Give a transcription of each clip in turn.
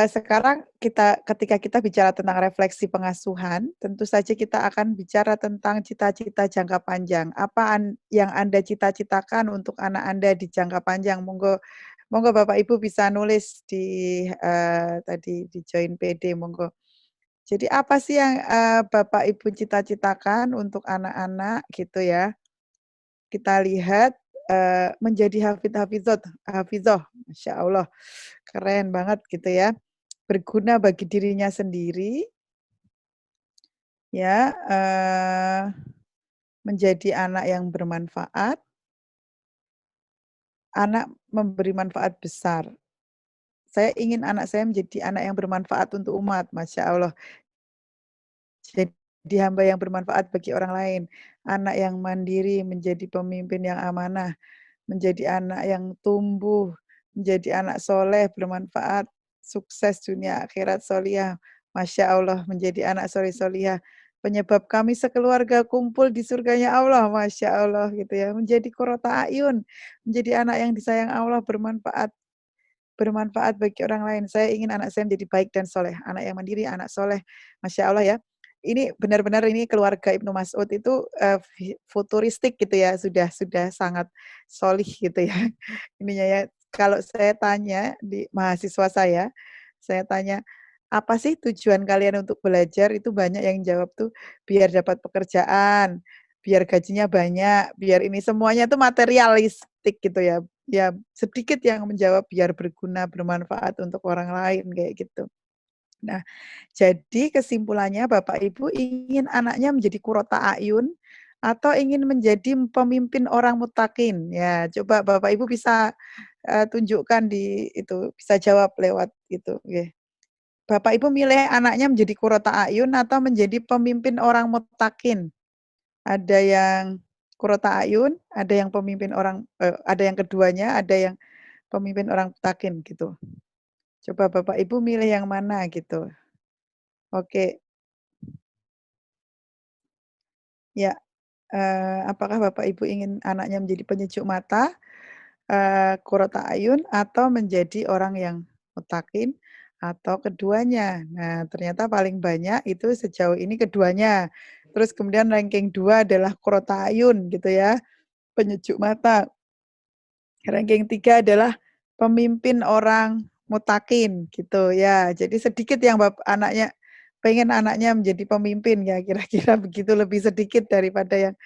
Sekarang ketika kita bicara tentang refleksi pengasuhan, tentu saja kita akan bicara tentang cita-cita jangka panjang. Apa yang Anda cita-citakan untuk anak Anda di jangka panjang? Monggo monggo Bapak Ibu bisa nulis di, tadi di join PD, monggo. Jadi apa sih yang, Bapak Ibu cita-citakan untuk anak-anak gitu ya? Kita lihat, menjadi hafidzoh, masya Allah, keren banget gitu ya. Berguna bagi dirinya sendiri, ya, menjadi anak yang bermanfaat, anak memberi manfaat besar. Saya ingin anak saya menjadi anak yang bermanfaat untuk umat, masya Allah. Jadi hamba yang bermanfaat bagi orang lain, anak yang mandiri menjadi pemimpin yang amanah, menjadi anak yang tumbuh, menjadi anak soleh, bermanfaat, sukses dunia akhirat solihah. Masya Allah, menjadi anak soleh solihah. Penyebab kami sekeluarga kumpul di surganya Allah, Masya Allah gitu ya. Menjadi qurrata ayun, menjadi anak yang disayang Allah, bermanfaat bagi orang lain. Saya ingin anak saya menjadi baik dan soleh, anak yang mandiri, anak soleh, Masya Allah ya. Ini benar-benar ini keluarga Ibnu Mas'ud itu, futuristik gitu ya, sudah sangat solih gitu ya, ininya ya. Kalau saya tanya di mahasiswa saya tanya, "Apa sih tujuan kalian untuk belajar?" Itu banyak yang jawab tuh, "Biar dapat pekerjaan, biar gajinya banyak, biar ini." Semuanya tuh materialistik gitu ya. Ya sedikit yang menjawab biar berguna, bermanfaat untuk orang lain, kayak gitu. Nah, jadi kesimpulannya Bapak Ibu ingin anaknya menjadi qurrata a'yun atau ingin menjadi pemimpin orang muttaqin? Ya, coba Bapak Ibu bisa, tunjukkan di itu, bisa jawab lewat itu, nggih. Bapak Ibu milih anaknya menjadi qurrata a'yun atau menjadi pemimpin orang muttaqin? Ada yang qurrata a'yun, ada yang pemimpin orang ada yang keduanya, ada yang pemimpin orang muttaqin gitu. Coba Bapak Ibu milih yang mana gitu? Oke, ya. Apakah Bapak Ibu ingin anaknya menjadi penyejuk mata, qurrata ayun, atau menjadi orang yang muttaqin, atau keduanya? Nah, ternyata paling banyak itu sejauh ini keduanya. Terus kemudian ranking 2 adalah qurrata ayun gitu ya, penyejuk mata. Ranking 3 adalah pemimpin orang muttaqin gitu ya. Jadi sedikit yang anaknya pengen anaknya menjadi pemimpin ya, kira-kira begitu, lebih sedikit daripada yang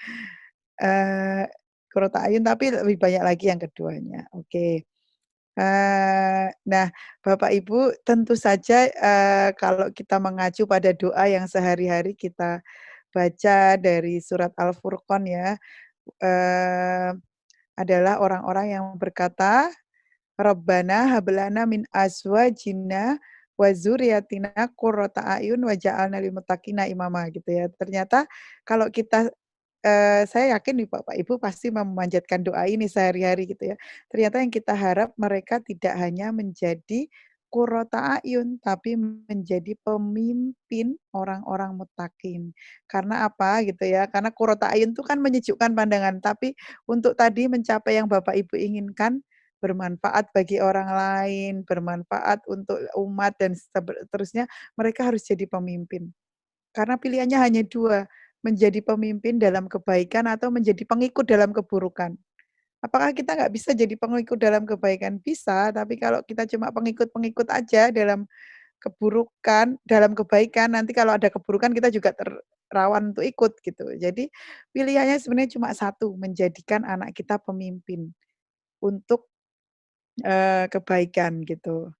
qurrata a'yun, tapi lebih banyak lagi yang keduanya, oke. Nah, Bapak Ibu tentu saja, kalau kita mengacu pada doa yang sehari-hari kita baca dari surat Al-Furqan ya, eee, adalah orang-orang yang berkata, "Rabbana hab lana min azwajina wa dzurriyyatina qurrata a'yun waj'alna lil muttaqina imama," gitu ya. Ternyata kalau kita saya yakin nih Bapak Ibu pasti memanjatkan doa ini sehari-hari gitu ya. Ternyata yang kita harap mereka tidak hanya menjadi qurrata a'yun, tapi menjadi pemimpin orang-orang muttaqin. Karena apa gitu ya, karena qurrata a'yun itu kan menyejukkan pandangan, tapi untuk tadi mencapai yang Bapak Ibu inginkan, bermanfaat bagi orang lain, bermanfaat untuk umat dan seterusnya, mereka harus jadi pemimpin. Karena pilihannya hanya 2, menjadi pemimpin dalam kebaikan atau menjadi pengikut dalam keburukan. Apakah kita nggak bisa jadi pengikut dalam kebaikan? Bisa, tapi kalau kita cuma pengikut-pengikut aja dalam keburukan, dalam kebaikan, nanti kalau ada keburukan kita juga rawan untuk ikut gitu. Jadi pilihannya sebenarnya cuma satu, menjadikan anak kita pemimpin untuk, kebaikan gitu.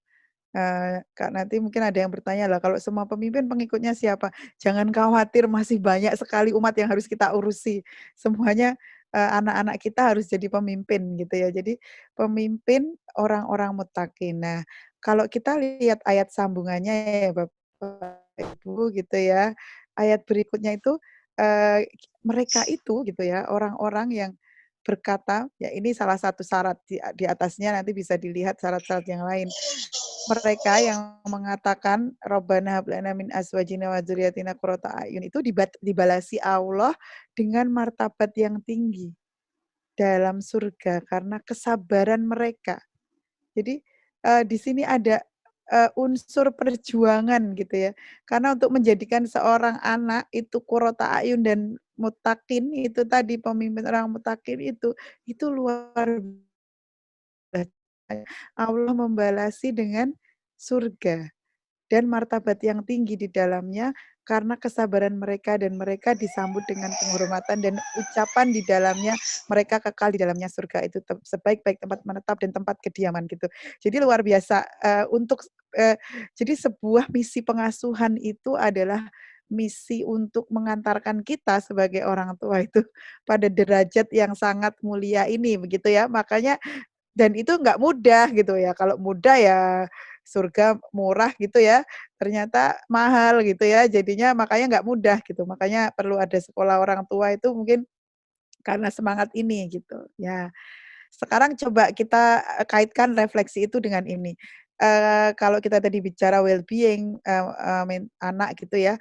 Kak, nanti mungkin ada yang bertanya, "Lah kalau semua pemimpin pengikutnya siapa?" Jangan khawatir masih banyak sekali umat yang harus kita urusi. Semuanya, anak-anak kita harus jadi pemimpin gitu ya. Jadi pemimpin orang-orang muttaqin. Nah, kalau kita lihat ayat sambungannya ya Bapak Ibu gitu ya, ayat berikutnya itu, mereka itu gitu ya, orang-orang yang berkata ya ini salah satu syarat di atasnya nanti bisa dilihat syarat-syarat yang lain. Mereka yang mengatakan, "Rabbana hab lana min azwajina wa dzurriyyatina qurrata a'yun" itu dibalasi Allah dengan martabat yang tinggi dalam surga karena kesabaran mereka. Jadi, di sini ada unsur perjuangan gitu ya. Karena untuk menjadikan seorang anak itu qurrata a'yun dan muttaqin itu tadi, pemimpin orang muttaqin itu luar biasa. Allah membalasi dengan surga dan martabat yang tinggi di dalamnya karena kesabaran mereka dan mereka disambut dengan penghormatan dan ucapan di dalamnya mereka kekal di dalamnya surga itu sebaik-baik tempat menetap dan tempat kediaman gitu. Jadi luar biasa eee, jadi sebuah misi pengasuhan itu adalah misi untuk mengantarkan kita sebagai orang tua itu pada derajat yang sangat mulia ini begitu ya. Makanya dan itu nggak mudah gitu ya, kalau mudah ya surga murah gitu ya, ternyata mahal gitu ya, jadinya makanya nggak mudah gitu, makanya perlu ada sekolah orang tua itu mungkin karena semangat ini gitu, ya. Sekarang coba kita, kaitkan refleksi itu dengan ini, kalau kita tadi bicara well-being, anak gitu ya,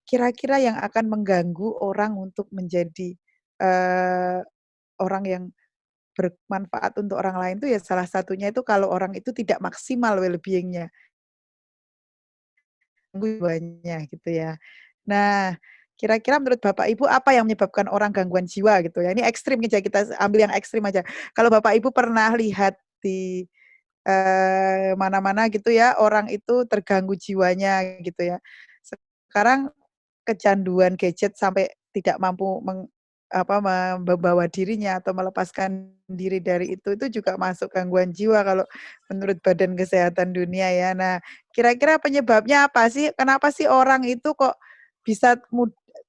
kira-kira yang akan mengganggu orang untuk menjadi, eee, orang yang bermanfaat untuk orang lain tuh ya salah satunya itu kalau orang itu tidak maksimal well-being-nya, jiwanya gitu ya. Nah, kira-kira menurut Bapak Ibu apa yang menyebabkan orang gangguan jiwa gitu ya? Ini ekstrim aja kita ambil yang ekstrim aja. Kalau Bapak Ibu pernah lihat di, mana-mana gitu ya, orang itu terganggu jiwanya gitu ya. Sekarang kecanduan gadget sampai tidak mampu membawa dirinya atau melepaskan diri dari itu juga masuk gangguan jiwa kalau menurut Badan Kesehatan Dunia ya. Nah, kira-kira penyebabnya apa sih? Kenapa sih orang itu kok bisa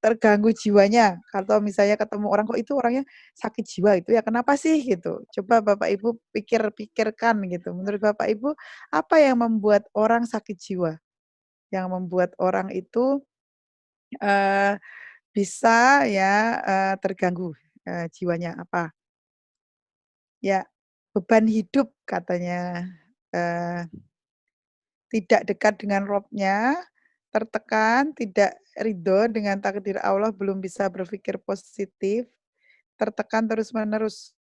terganggu jiwanya? Kalau misalnya ketemu orang, kok itu orangnya sakit jiwa itu ya, kenapa sih gitu? Coba Bapak Ibu pikirkan gitu. Menurut Bapak Ibu, apa yang membuat orang sakit jiwa? Yang membuat orang itu, eee bisa ya, terganggu, jiwanya apa? Ya, beban hidup katanya, eee, tidak dekat dengan Robnya, tertekan, tidak ridho dengan takdir Allah, belum bisa berpikir positif, tertekan terus-menerus,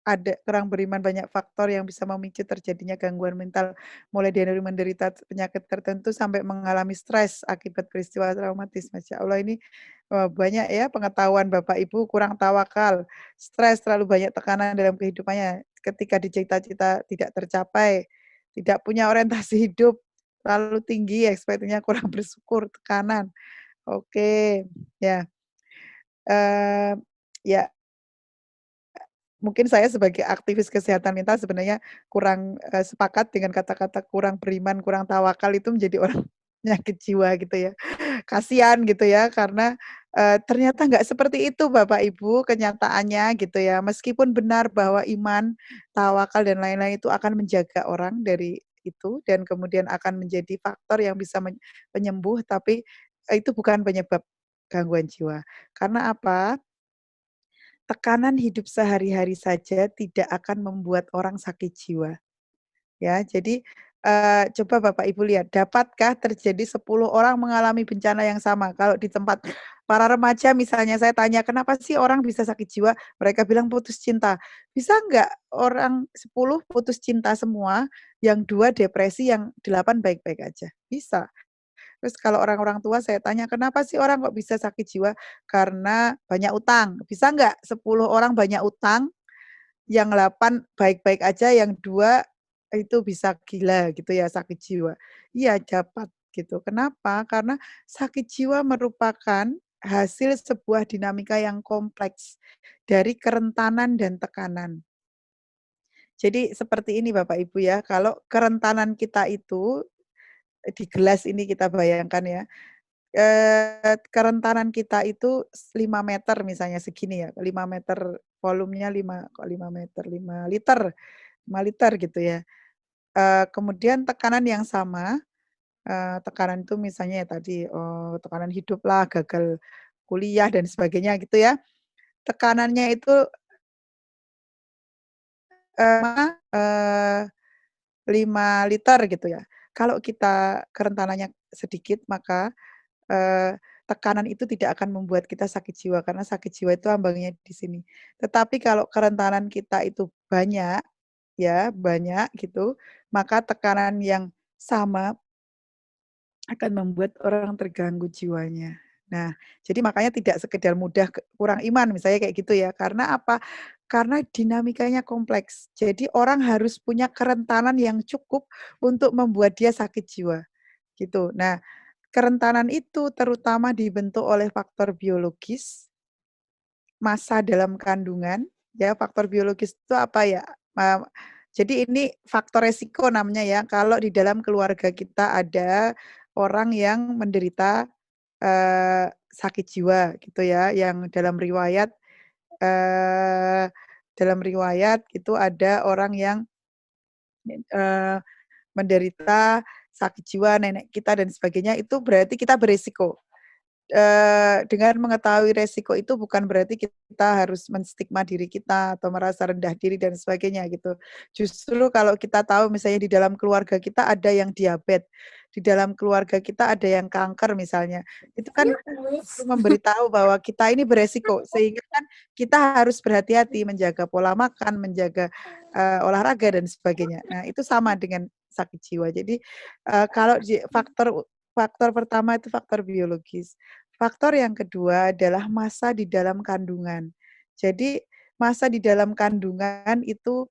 ada kurang beriman, banyak faktor yang bisa memicu terjadinya gangguan mental, mulai dari menderita penyakit tertentu sampai mengalami stres akibat peristiwa traumatis. Masya Allah ini, banyak ya pengetahuan Bapak Ibu, kurang tawakal, stres, terlalu banyak tekanan dalam kehidupannya, ketika di cita-cita tidak tercapai, tidak punya orientasi hidup, terlalu tinggi ekspektasinya, kurang bersyukur, tekanan. Oke, ya, eee, ya mungkin saya sebagai aktivis kesehatan mental sebenarnya kurang, sepakat dengan kata-kata kurang beriman, kurang tawakal itu menjadi orang penyakit jiwa gitu ya. Kasihan gitu ya karena, ternyata nggak seperti itu Bapak Ibu kenyataannya gitu ya. Meskipun benar bahwa iman, tawakal dan lain-lain itu akan menjaga orang dari itu dan kemudian akan menjadi faktor yang bisa penyembuh, tapi, itu bukan penyebab gangguan jiwa. Karena apa? Tekanan hidup sehari-hari saja tidak akan membuat orang sakit jiwa, ya. Jadi, coba Bapak Ibu lihat, dapatkah terjadi 10 orang mengalami bencana yang sama? Kalau di tempat para remaja misalnya saya tanya, "Kenapa sih orang bisa sakit jiwa?" Mereka bilang putus cinta. Bisa nggak orang 10 putus cinta semua, yang 2 depresi, yang 8 baik-baik aja? Bisa. Terus kalau orang-orang tua saya tanya, "Kenapa sih orang kok bisa sakit jiwa?" Karena banyak utang. Bisa nggak 10 orang banyak utang, yang 8 baik-baik aja, yang 2 itu bisa gila gitu ya, sakit jiwa? Iya dapat gitu. Kenapa? Karena sakit jiwa merupakan hasil sebuah dinamika yang kompleks dari kerentanan dan tekanan. Jadi seperti ini Bapak Ibu ya, kalau kerentanan kita itu, di gelas ini kita bayangkan ya, kerentanan kita itu 5 meter misalnya segini ya, 5 meter volumenya 5 kok 5 meter, 5 liter gitu ya. Kemudian tekanan yang sama, tekanan itu misalnya ya tadi, tekanan hiduplah, gagal kuliah dan sebagainya gitu ya. Tekanannya itu, eee, 5 liter gitu ya. Kalau kita kerentanannya sedikit maka tekanan itu tidak akan membuat kita sakit jiwa, karena sakit jiwa itu ambangnya di sini. Tetapi kalau kerentanan kita itu banyak, ya, banyak gitu, maka tekanan yang sama akan membuat orang terganggu jiwanya. Nah, jadi makanya tidak sekedar mudah kurang iman misalnya kayak gitu ya. Karena apa? Karena dinamikanya kompleks. Jadi orang harus punya kerentanan yang cukup untuk membuat dia sakit jiwa, gitu. Nah, kerentanan itu terutama dibentuk oleh faktor biologis, masa dalam kandungan, ya faktor biologis itu apa ya? Jadi ini faktor resiko namanya ya, kalau di dalam keluarga kita ada orang yang menderita, sakit jiwa gitu ya, yang eee, dalam riwayat itu ada orang yang, eee, menderita sakit jiwa, nenek kita dan sebagainya, itu berarti kita beresiko. Dengan mengetahui resiko itu bukan berarti kita harus menstigma diri kita atau merasa rendah diri dan sebagainya gitu. Justru kalau kita tahu misalnya di dalam keluarga kita ada yang diabetes, di dalam keluarga kita ada yang kanker misalnya, itu kan justru memberitahu bahwa kita ini beresiko, sehingga kan kita harus berhati-hati menjaga pola makan, menjaga, olahraga dan sebagainya. Nah, itu sama dengan sakit jiwa. Jadi, kalau faktor faktor pertama itu faktor biologis. Faktor yang kedua adalah masa di dalam kandungan. Jadi, masa di dalam kandungan itu,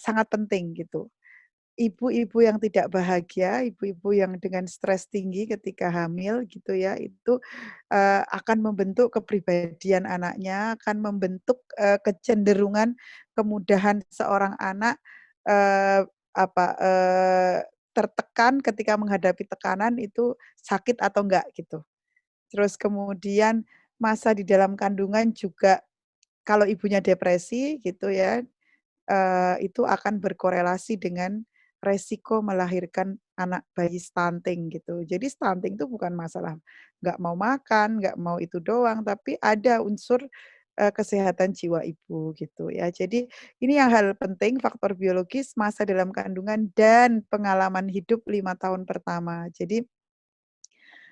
sangat penting gitu. Ibu-ibu yang tidak bahagia, ibu-ibu yang dengan stres tinggi ketika hamil gitu ya, itu, akan membentuk kepribadian anaknya, akan membentuk, kecenderungan kemudahan seorang anak, eee, apa, tertekan ketika menghadapi tekanan itu sakit atau enggak gitu. Terus kemudian masa di dalam kandungan juga kalau ibunya depresi gitu ya, itu akan berkorelasi dengan resiko melahirkan anak bayi stunting gitu. Jadi stunting itu bukan masalah nggak mau makan, nggak mau itu doang, tapi ada unsur, kesehatan jiwa ibu gitu ya. Jadi ini yang hal penting faktor biologis, masa dalam kandungan, dan pengalaman hidup 5 tahun pertama. Jadi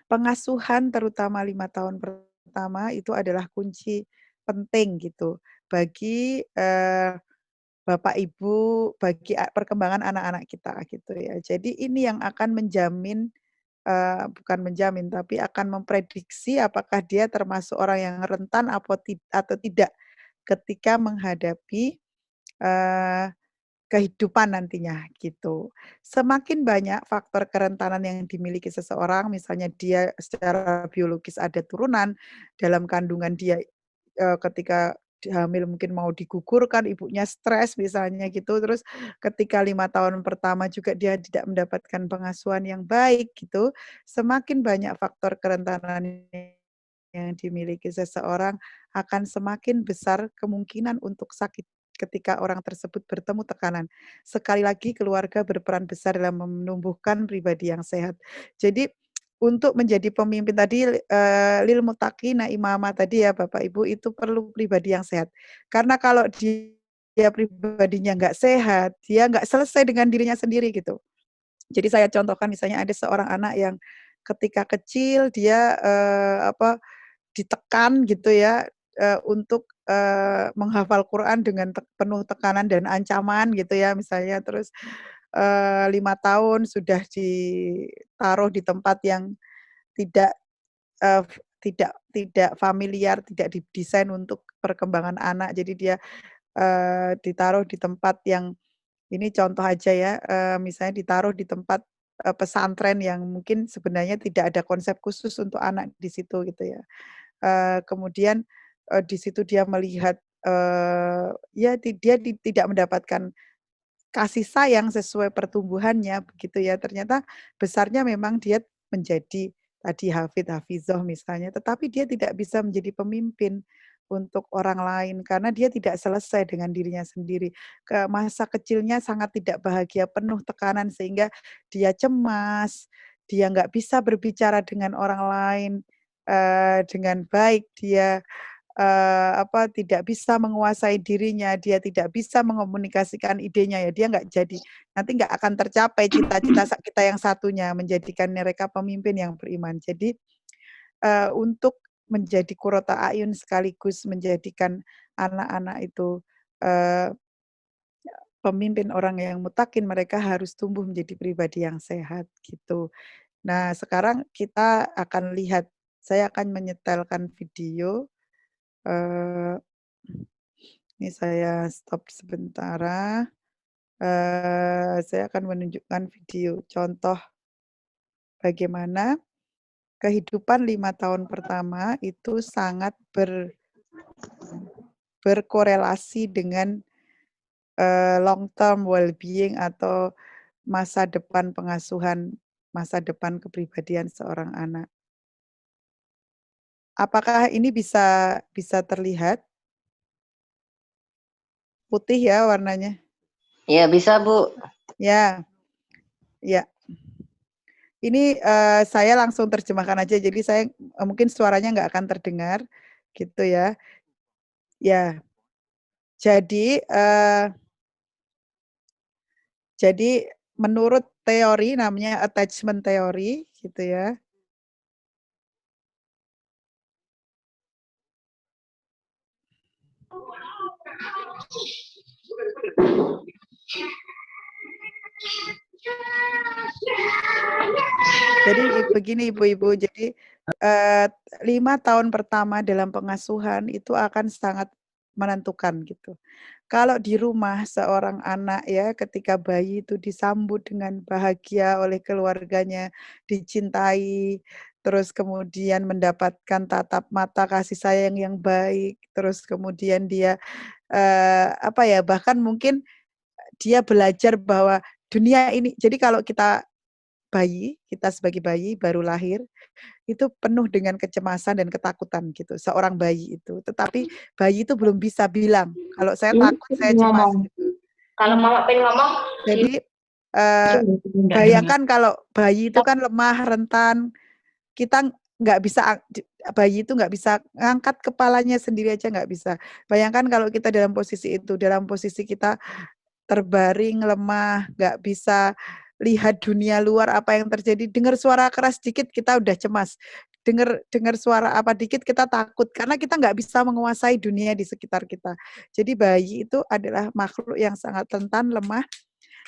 pengasuhan terutama 5 tahun pertama itu adalah kunci penting gitu bagi, bapak ibu, bagi perkembangan anak-anak kita gitu ya. Jadi ini yang akan menjamin, bukan menjamin, tapi akan memprediksi apakah dia termasuk orang yang rentan atau tidak ketika menghadapi, eee kehidupan nantinya, gitu. Semakin banyak faktor kerentanan yang dimiliki seseorang, misalnya dia secara biologis ada turunan, dalam kandungan dia, ketika hamil mungkin mau digugurkan, ibunya stres misalnya gitu, terus ketika 5 tahun pertama juga dia tidak mendapatkan pengasuhan yang baik gitu, semakin banyak faktor kerentanan yang dimiliki seseorang, akan semakin besar kemungkinan untuk sakit ketika orang tersebut bertemu tekanan. Sekali lagi keluarga berperan besar dalam menumbuhkan pribadi yang sehat. Jadi untuk menjadi pemimpin tadi, lil muttaqina imama tadi ya Bapak Ibu, itu perlu pribadi yang sehat. Karena kalau dia pribadinya nggak sehat, dia nggak selesai dengan dirinya sendiri gitu. Jadi saya contohkan misalnya ada seorang anak yang ketika kecil dia, ditekan gitu ya, untuk, menghafal Quran dengan penuh tekanan dan ancaman gitu ya misalnya, terus, 5 tahun sudah ditaruh di tempat yang tidak, tidak familiar, tidak didesain untuk perkembangan anak. Jadi dia, ditaruh di tempat yang ini contoh aja ya, misalnya ditaruh di tempat, pesantren yang mungkin sebenarnya tidak ada konsep khusus untuk anak di situ gitu ya. Kemudian, di situ dia melihat, ya dia tidak mendapatkan kasih sayang sesuai pertumbuhannya begitu ya, ternyata besarnya memang dia menjadi tadi hafid, hafizah misalnya, tetapi dia tidak bisa menjadi pemimpin untuk orang lain karena dia tidak selesai dengan dirinya sendiri. Masa kecilnya sangat tidak bahagia, penuh tekanan sehingga dia cemas, dia nggak bisa berbicara dengan orang lain, dengan baik, dia tidak bisa menguasai dirinya, dia tidak bisa mengomunikasikan idenya ya, dia nggak jadi nanti nggak akan tercapai cita-cita kita yang satunya, menjadikan mereka pemimpin yang beriman. Jadi, untuk menjadi qurrata a'yun sekaligus menjadikan anak-anak itu, eee, pemimpin orang yang mutakin, mereka harus tumbuh menjadi pribadi yang sehat, gitu. Nah, sekarang kita akan lihat, saya akan menyetelkan video, eee, ini saya stop sementara, saya akan menunjukkan video contoh bagaimana kehidupan 5 tahun pertama itu sangat berkorelasi dengan, long term well-being atau masa depan pengasuhan, masa depan kepribadian seorang anak. Apakah ini bisa bisa terlihat? Putih ya warnanya? Ya, bisa, Bu. Ya, ya. Ini, saya langsung terjemahkan aja, jadi saya, mungkin suaranya nggak akan terdengar, gitu ya. Ya, jadi, menurut teori namanya attachment theory, gitu ya. Jadi begini Ibu-ibu, jadi, 5 tahun pertama dalam pengasuhan itu akan sangat menentukan gitu. Kalau di rumah seorang anak ya ketika bayi itu disambut dengan bahagia oleh keluarganya, dicintai, terus kemudian mendapatkan tatap mata kasih sayang yang baik, terus kemudian dia, apa ya, bahkan mungkin dia belajar bahwa dunia ini jadi kalau kita sebagai bayi baru lahir, itu penuh dengan kecemasan dan ketakutan gitu, seorang bayi itu. Tetapi bayi itu belum bisa bilang, "Kalau saya Ini takut, saya cemas," ngomong. gitu. Kalau Mama pengen ngomong, Jadi, eee, nggak dengar. bayangkan kalau bayi itu kan lemah, rentan, kita nggak bisa bayi itu nggak bisa ngangkat kepalanya sendiri aja nggak bisa. Bayangkan kalau kita dalam posisi itu, dalam posisi kita terbaring, lemah, nggak bisa lihat dunia luar apa yang terjadi, dengar suara keras dikit kita udah cemas, dengar dengar suara apa dikit kita takut, karena kita nggak bisa menguasai dunia di sekitar kita. Jadi bayi itu adalah makhluk yang sangat rentan, lemah,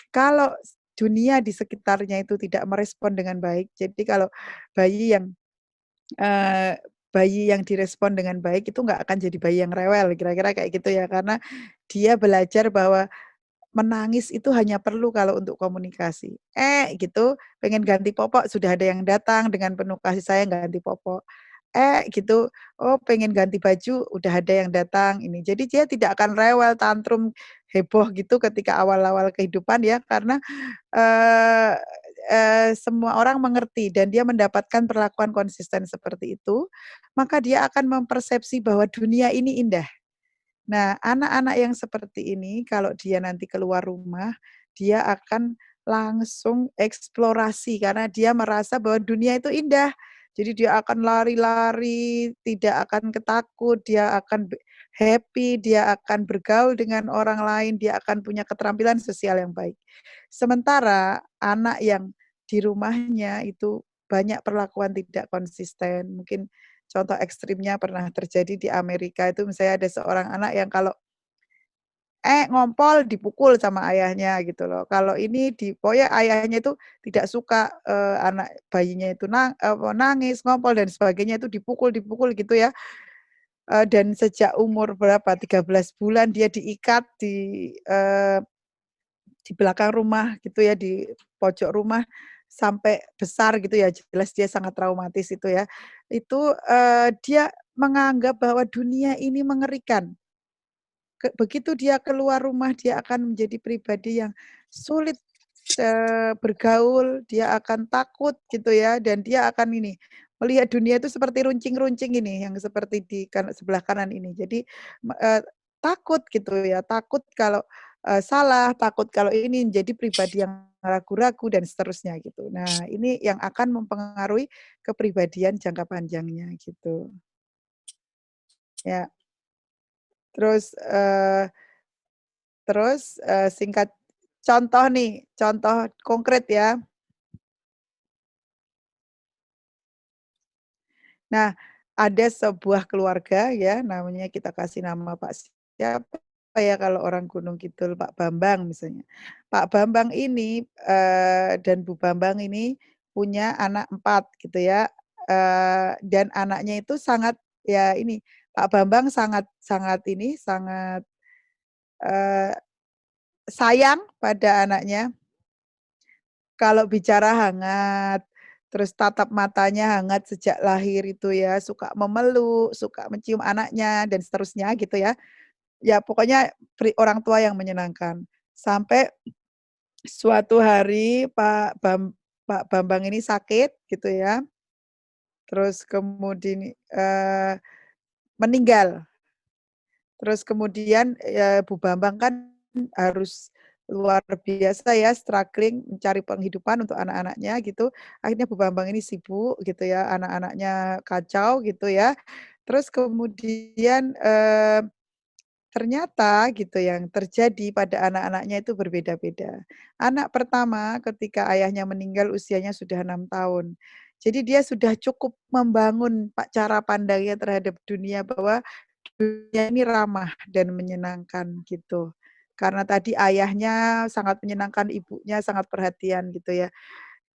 kalau dunia di sekitarnya itu tidak merespon dengan baik, jadi kalau bayi yang, bayi yang direspon dengan baik itu nggak akan jadi bayi yang rewel, kira-kira kayak gitu ya, karena dia belajar bahwa menangis itu hanya perlu kalau untuk komunikasi. Gitu, pengen ganti popok sudah ada yang datang dengan penuh kasih sayang ganti popok. Gitu, oh pengen ganti baju udah ada yang datang ini. Jadi dia tidak akan rewel, tantrum, heboh gitu ketika awal-awal kehidupan ya karena, eee semua orang mengerti dan dia mendapatkan perlakuan konsisten seperti itu, maka dia akan mempersepsi bahwa dunia ini indah. Nah, anak-anak yang seperti ini kalau dia nanti keluar rumah, dia akan langsung eksplorasi karena dia merasa bahwa dunia itu indah. Jadi dia akan lari-lari, tidak akan ketakut, dia akan happy, dia akan bergaul dengan orang lain, dia akan punya keterampilan sosial yang baik. Sementara anak yang di rumahnya itu banyak perlakuan tidak konsisten, mungkin contoh ekstrimnya pernah terjadi di Amerika itu misalnya ada seorang anak yang kalau, ngompol dipukul sama ayahnya gitu loh. Kalau ini pokoknya ayahnya itu tidak suka, anak bayinya itu nangis, ngompol dan sebagainya itu dipukul-dipukul gitu ya, dan sejak umur berapa, 13 bulan dia diikat di belakang rumah gitu ya, di pojok rumah sampai besar gitu ya, jelas dia sangat traumatis itu ya. Itu, dia menganggap bahwa dunia ini mengerikan. Begitu dia keluar rumah, dia akan menjadi pribadi yang sulit, bergaul, dia akan takut gitu ya, dan dia akan ini, melihat dunia itu seperti runcing-runcing ini, yang seperti di sebelah kanan ini. Jadi, takut gitu ya, takut kalau, salah, takut kalau ini, jadi pribadi yang ragu-ragu dan seterusnya gitu. Nah, ini yang akan mempengaruhi kepribadian jangka panjangnya gitu. Ya, terus, singkat contoh nih, contoh konkret ya. Nah, ada sebuah keluarga ya, namanya kita kasih nama Pak siapa, ya kalau orang Gunung Kidul, Pak Bambang misalnya. Pak Bambang ini dan Bu Bambang ini punya anak 4 gitu ya, dan anaknya itu sangat ya ini, Pak Bambang sangat sangat ini, sangat, eee, sayang pada anaknya. Kalau bicara hangat, terus tatap matanya hangat sejak lahir itu ya, suka memeluk, suka mencium anaknya dan seterusnya gitu ya. Ya pokoknya orang tua yang menyenangkan. Sampai suatu hari Pak Bambang ini sakit gitu ya, terus kemudian, meninggal. Terus kemudian, Bu Bambang kan harus luar biasa ya struggling mencari penghidupan untuk anak-anaknya gitu. Akhirnya Bu Bambang ini sibuk gitu ya, anak-anaknya kacau gitu ya. Terus kemudian, ternyata gitu yang terjadi pada anak-anaknya itu berbeda-beda. Anak pertama ketika ayahnya meninggal usianya sudah 6 tahun. Jadi dia sudah cukup membangun cara pandangnya terhadap dunia bahwa dunia ini ramah dan menyenangkan gitu. Karena tadi ayahnya sangat menyenangkan, ibunya sangat perhatian gitu ya.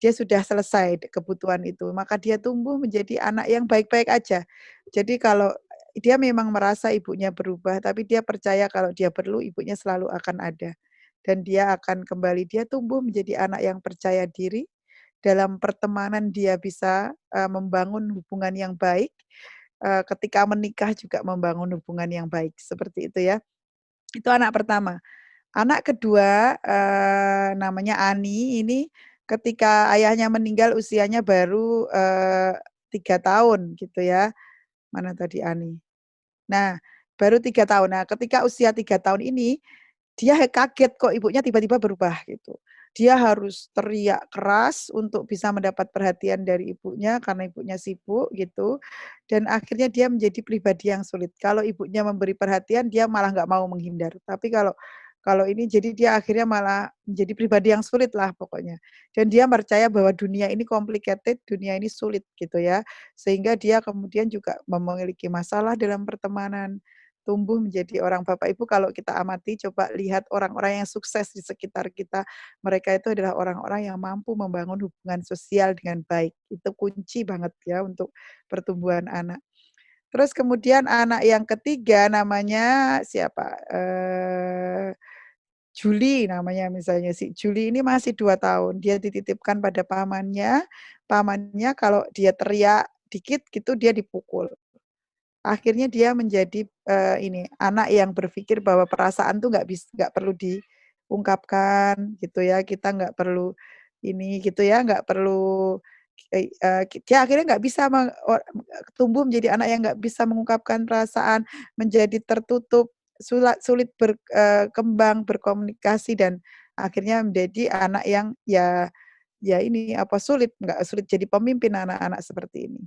Dia sudah selesai kebutuhan itu, maka dia tumbuh menjadi anak yang baik-baik aja. Jadi kalau dia memang merasa ibunya berubah, tapi dia percaya kalau dia perlu ibunya selalu akan ada. Dan dia akan kembali, dia tumbuh menjadi anak yang percaya diri, dalam pertemanan dia bisa, membangun hubungan yang baik, ketika menikah juga membangun hubungan yang baik, seperti itu ya. Itu anak pertama. Anak kedua, namanya Ani, ini ketika ayahnya meninggal usianya baru, 3 tahun gitu ya. Mana tadi Ani? Nah, baru 3 tahun. Nah, ketika usia 3 tahun ini, dia kaget kok ibunya tiba-tiba berubah gitu. Dia harus teriak keras untuk bisa mendapat perhatian dari ibunya karena ibunya sibuk gitu, dan akhirnya dia menjadi pribadi yang sulit. Kalau ibunya memberi perhatian, dia malah nggak mau menghindar. Tapi kalau kalau ini jadi dia akhirnya malah menjadi pribadi yang sulit lah pokoknya. Dan dia percaya bahwa dunia ini complicated, dunia ini sulit gitu ya. Sehingga dia kemudian juga memiliki masalah dalam pertemanan, tumbuh menjadi orang Bapak Ibu kalau kita amati coba lihat orang-orang yang sukses di sekitar kita, mereka itu adalah orang-orang yang mampu membangun hubungan sosial dengan baik. Itu kunci banget ya untuk pertumbuhan anak. Terus kemudian anak yang ketiga namanya siapa, Juli namanya misalnya, si Juli ini masih 2 tahun, dia dititipkan pada pamannya, pamannya kalau dia teriak dikit gitu dia dipukul. Akhirnya dia menjadi, ini, anak yang berpikir bahwa perasaan tuh nggak perlu diungkapkan gitu ya, kita nggak perlu ini gitu ya, nggak perlu, dia akhirnya nggak bisa tumbuh menjadi anak yang nggak bisa mengungkapkan perasaan, menjadi tertutup, sulit berkembang, berkomunikasi dan akhirnya menjadi anak yang ya ini, apa, nggak sulit jadi pemimpin anak-anak seperti ini.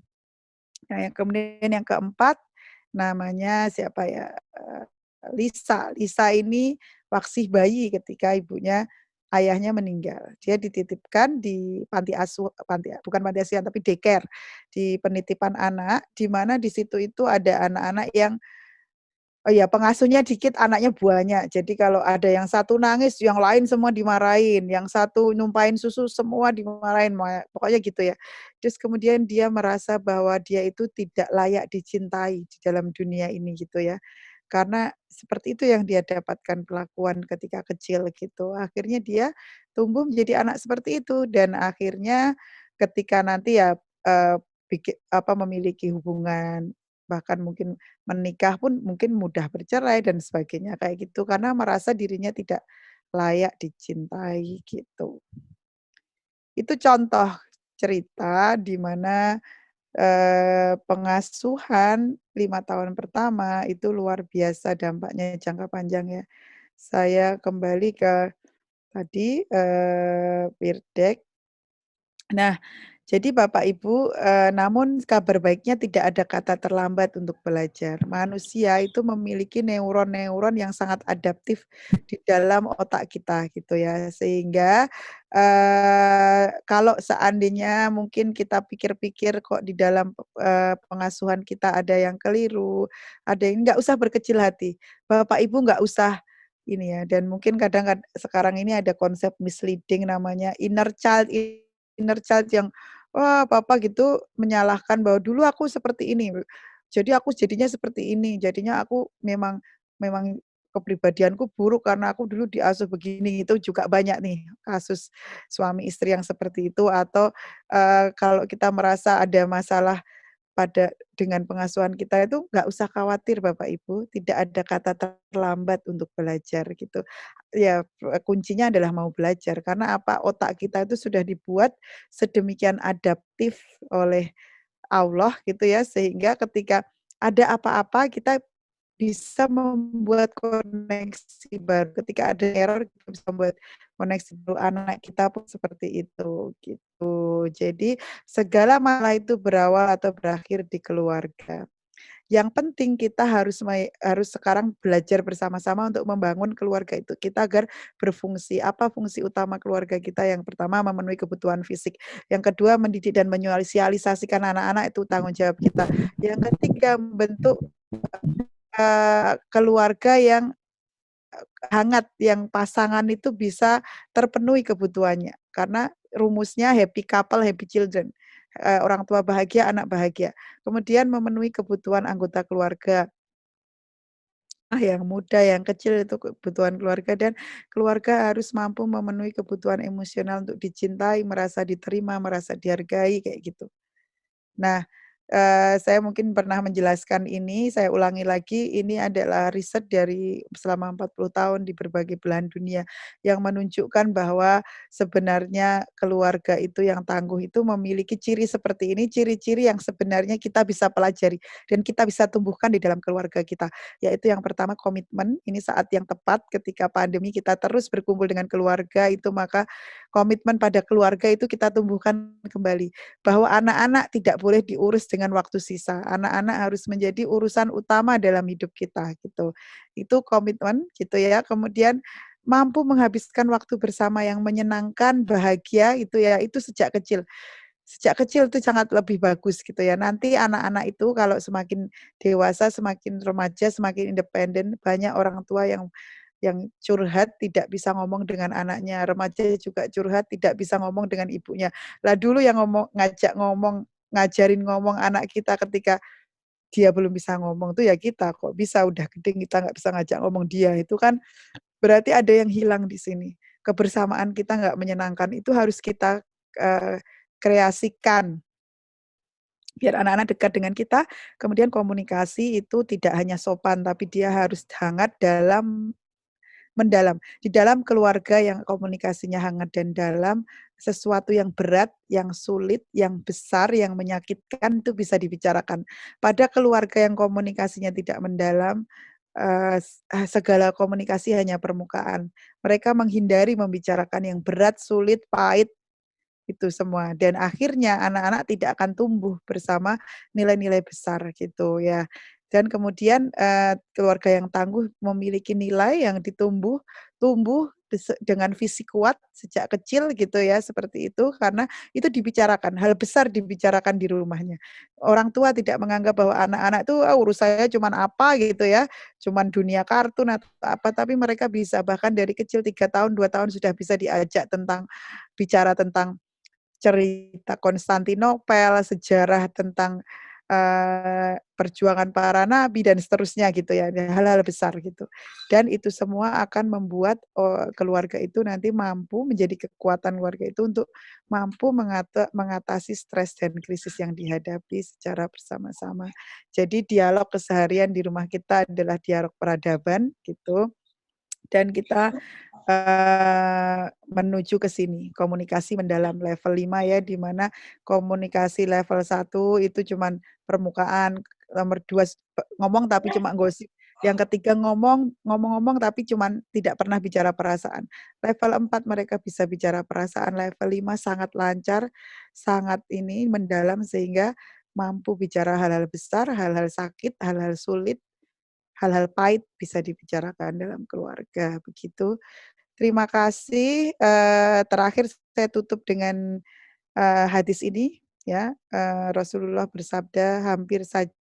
Nah, yang kemudian yang keempat, namanya siapa ya, Lisa. Lisa ini waksih bayi ketika ayahnya meninggal. Dia dititipkan di bukan panti asuhan tapi daycare, di penitipan anak, di mana di situ itu ada anak-anak yang oh iya, pengasuhnya dikit, anaknya banyak. Jadi kalau ada yang satu nangis, yang lain semua dimarahin, yang satu numpahin susu, semua dimarahin, pokoknya gitu ya. Terus kemudian dia merasa bahwa dia itu tidak layak dicintai di dalam dunia ini gitu ya. Karena seperti itu yang dia dapatkan perlakuan ketika kecil gitu. Akhirnya dia tumbuh menjadi anak seperti itu dan akhirnya ketika nanti ya, memiliki hubungan, bahkan mungkin menikah pun mungkin mudah bercerai dan sebagainya kayak gitu, karena merasa dirinya tidak layak dicintai gitu. Itu contoh cerita di mana, pengasuhan 5 tahun pertama itu luar biasa dampaknya jangka panjang ya. Saya kembali ke tadi, Pirdek. Nah, jadi Bapak Ibu, namun kabar baiknya tidak ada kata terlambat untuk belajar. Manusia itu memiliki neuron-neuron yang sangat adaptif di dalam otak kita gitu ya. Sehingga, kalau seandainya mungkin kita pikir-pikir kok di dalam, pengasuhan kita ada yang keliru, ada yang nggak usah berkecil hati. Bapak Ibu nggak usah ini ya, dan mungkin kadang sekarang ini ada konsep misleading namanya inner child yang, wah papa gitu menyalahkan bahwa, "Dulu aku seperti ini, jadi aku jadinya seperti ini, jadinya aku memang kepribadianku buruk karena aku dulu diasuh begini." Itu juga banyak nih kasus suami istri yang seperti itu atau, kalau kita merasa ada masalah dengan pengasuhan kita itu nggak usah khawatir Bapak Ibu, tidak ada kata terlambat untuk belajar gitu. Ya, kuncinya adalah mau belajar karena apa, otak kita itu sudah dibuat sedemikian adaptif oleh Allah gitu ya, sehingga ketika ada apa-apa kita bisa membuat koneksi baru, ketika ada error kita bisa membuat koneksi baru, anak kita pun seperti itu, gitu. Jadi segala masalah itu berawal atau berakhir di keluarga. Yang penting kita harus sekarang belajar bersama-sama untuk membangun keluarga itu kita agar berfungsi. Apa fungsi utama keluarga kita? Yang pertama memenuhi kebutuhan fisik, yang kedua mendidik dan menyosialisasikan anak-anak itu tanggung jawab kita. Yang ketiga membentuk, keluarga yang hangat, yang pasangan itu bisa terpenuhi kebutuhannya. Karena rumusnya happy couple, happy children. Orang tua bahagia, anak bahagia. Kemudian memenuhi kebutuhan anggota keluarga, yang muda, yang kecil itu kebutuhan keluarga dan keluarga harus mampu memenuhi kebutuhan emosional untuk dicintai, merasa diterima, merasa dihargai, kayak gitu. Nah, saya mungkin pernah menjelaskan ini, saya ulangi lagi, ini adalah riset dari selama 40 tahun di berbagai belahan dunia, yang menunjukkan bahwa sebenarnya keluarga itu yang tangguh itu memiliki ciri seperti ini, ciri-ciri yang sebenarnya kita bisa pelajari dan kita bisa tumbuhkan di dalam keluarga kita. Yaitu yang pertama komitmen, ini saat yang tepat ketika pandemi kita terus berkumpul dengan keluarga itu, maka komitmen pada keluarga itu kita tumbuhkan kembali. Bahwa anak-anak tidak boleh diurus dengan waktu sisa, anak-anak harus menjadi urusan utama dalam hidup kita, gitu. Itu komitmen, gitu ya. Kemudian mampu menghabiskan waktu bersama yang menyenangkan, bahagia, itu ya, itu sejak kecil. Sejak kecil itu sangat lebih bagus, gitu ya. Nanti anak-anak itu kalau semakin dewasa, semakin remaja, semakin independen, banyak orang tua yang curhat tidak bisa ngomong dengan anaknya, remaja juga curhat tidak bisa ngomong dengan ibunya. Lah dulu yang ngajak ngomong, ngajarin ngomong anak kita ketika dia belum bisa ngomong tuh ya kita, kok bisa udah gede kita nggak bisa ngajak ngomong dia, itu kan berarti ada yang hilang di sini. Kebersamaan kita nggak menyenangkan, itu harus kita, kreasikan biar anak-anak dekat dengan kita, kemudian komunikasi itu tidak hanya sopan, tapi dia harus hangat mendalam. Di dalam keluarga yang komunikasinya hangat dan dalam, sesuatu yang berat, yang sulit, yang besar, yang menyakitkan itu bisa dibicarakan. Pada keluarga yang komunikasinya tidak mendalam, segala komunikasi hanya permukaan. Mereka menghindari membicarakan yang berat, sulit, pahit, itu semua. Dan akhirnya anak-anak tidak akan tumbuh bersama nilai-nilai besar gitu ya. Dan kemudian, keluarga yang tangguh memiliki nilai yang tumbuh dengan fisik kuat sejak kecil gitu ya, seperti itu, karena itu dibicarakan, hal besar dibicarakan di rumahnya. Orang tua tidak menganggap bahwa anak-anak itu, urusannya cuman apa gitu ya, cuman dunia kartun atau apa, tapi mereka bisa bahkan dari kecil 3 tahun, 2 tahun sudah bisa diajak bicara tentang cerita Konstantinopel, sejarah tentang, perjuangan para nabi dan seterusnya gitu ya, hal-hal besar gitu. Dan itu semua akan membuat, keluarga itu nanti mampu menjadi kekuatan keluarga itu untuk mampu mengatasi stres dan krisis yang dihadapi secara bersama-sama. Jadi dialog keseharian di rumah kita adalah dialog peradaban gitu, dan kita menuju ke sini, komunikasi mendalam level 5 ya, di mana komunikasi level 1 itu cuman permukaan, nomor 2 ngomong tapi cuma gosip, yang ketiga ngomong-ngomong tapi cuman tidak pernah bicara perasaan. Level 4 mereka bisa bicara perasaan, level 5 sangat lancar, sangat ini mendalam sehingga mampu bicara hal-hal besar, hal-hal sakit, hal-hal sulit, hal-hal pahit bisa dibicarakan dalam keluarga, begitu. Terima kasih, terakhir saya tutup dengan, hadis ini ya, Rasulullah bersabda, "Hampir saja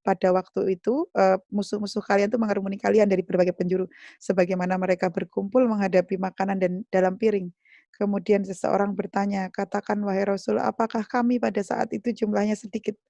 pada waktu itu, musuh-musuh kalian tuh mengerumuni kalian dari berbagai penjuru, sebagaimana mereka berkumpul menghadapi makanan dan dalam piring. Kemudian seseorang bertanya, "Katakan wahai Rasul, apakah kami pada saat itu jumlahnya sedikit?"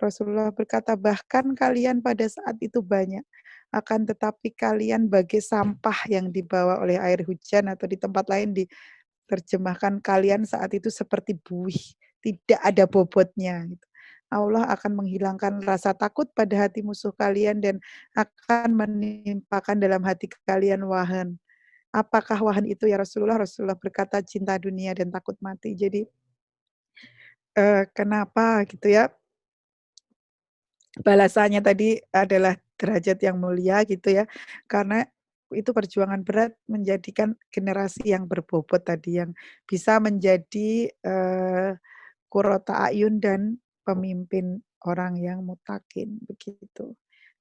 Rasulullah berkata, "Bahkan kalian pada saat itu banyak, akan tetapi kalian bagai sampah yang dibawa oleh air hujan," atau di tempat lain diterjemahkan, "Kalian saat itu seperti buih, tidak ada bobotnya," gitu. Allah akan menghilangkan rasa takut pada hati musuh kalian dan akan menimpakan dalam hati kalian wahan. Apakah wahan itu ya Rasulullah? Rasulullah berkata cinta dunia dan takut mati. Jadi, kenapa gitu ya, balasannya tadi adalah derajat yang mulia gitu ya, karena itu perjuangan berat menjadikan generasi yang berbobot tadi, yang bisa menjadi, qurrata a'yun dan pemimpin orang yang mutakin, begitu.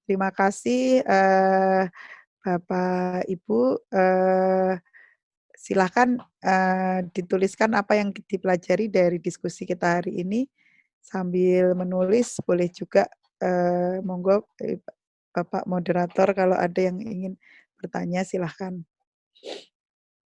Terima kasih, Bapak, Ibu, silahkan, dituliskan apa yang dipelajari dari diskusi kita hari ini, sambil menulis boleh juga, monggo, Bapak moderator kalau ada yang ingin bertanya silahkan.